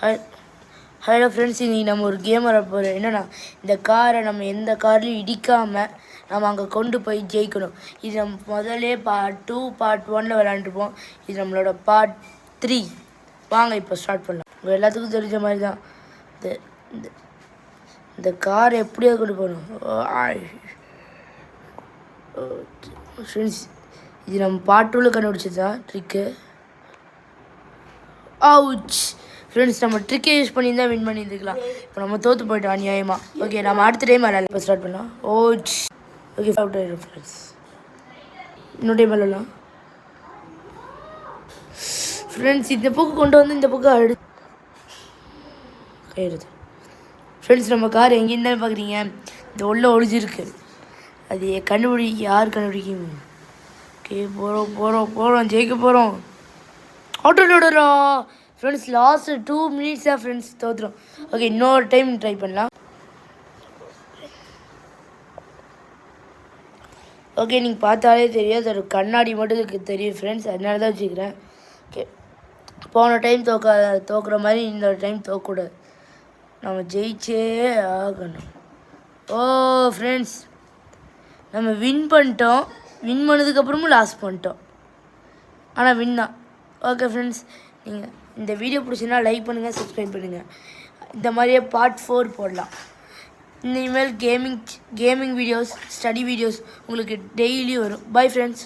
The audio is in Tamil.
ஹலோ ஃப்ரெண்ட்ஸ், இன்றைக்கி நம்ம ஒரு கேம் வர போகிறோம். என்னென்னா, இந்த காரை நம்ம எந்த கார்லையும் இடிக்காமல் நம்ம அங்கே கொண்டு போய் ஜெயிக்கணும். இது நம்ம முதல்ல பார்ட் 2 பார்ட் 1 விளாண்டுருப்போம். இது நம்மளோட பார்ட் 3. வாங்க இப்போ ஸ்டார்ட் பண்ணலாம். உங்கள் எல்லாத்துக்கும் தெரிஞ்ச மாதிரி தான் இந்த காரை எப்படியா கொண்டு போகணும். ஃப்ரெண்ட்ஸ், இது நம்ம பார்ட் 2ல் கண்டுபிடிச்சது தான் ட்ரிக்கு. அவுச் ஃப்ரெண்ட்ஸ், நம்ம ட்ரிக்கை யூஸ் பண்ணி தான் வின் பண்ணியிருந்துக்கலாம். இப்போ நம்ம தோற்று போயிட்டோம் அநியாயமாக. ஓகே, நம்ம அடுத்த டைம் விளாட்லாம். இப்போ ஸ்டார்ட் பண்ணலாம். ஓச் ஓகே, அவுட் ஆகிடும் ஃப்ரெண்ட்ஸ். இன்னொரு டைம் விளாட்லாம் ஃப்ரெண்ட்ஸ். இந்த புக்கு கொண்டு வந்து இந்த புக்கு கையிடுது ஃப்ரெண்ட்ஸ். நம்ம கார் எங்கேயும் தான் பார்க்குறீங்க, இந்த உள்ள ஒழிஞ்சிருக்கு. அது யார் கண்டுபிடிக்கும். ஓகே, போகிறோம் ஜெயிக்க போகிறோம். ஆட்டோடா ஃப்ரெண்ட்ஸ், லாஸ்ட்டு 2 minutes தான் ஃப்ரெண்ட்ஸ் தோற்றுறோம். ஓகே, இன்னொரு டைம் ட்ரை பண்ணலாம். ஓகே, நீங்கள் பார்த்தாலே தெரியும், அது ஒரு கண்ணாடி மட்டும் தெரியும் ஃப்ரெண்ட்ஸ். அதனால தான் வச்சுக்கிறேன். ஓகே, போன டைம் தோக்குற மாதிரி இந்த டைம் தோக்கக்கூடாது. நம்ம ஜெயிச்சே ஆகணும். ஓ ஃப்ரெண்ட்ஸ், நம்ம வின் பண்ணிட்டோம். வின் பண்ணதுக்கப்புறமும் லாஸ் பண்ணிட்டோம். ஆனால் வின் தான். ஓகே ஃப்ரெண்ட்ஸ், நீங்கள் இந்த வீடியோ பிடிச்சின்னா லைக் பண்ணுங்கள், சப்ஸ்கிரைப் பண்ணுங்கள். இந்த மாதிரியே பார்ட் 4 போடலாம். இனிமேல் கேமிங் வீடியோஸ், ஸ்டடி வீடியோஸ் உங்களுக்கு டெய்லி வரும். Bye friends.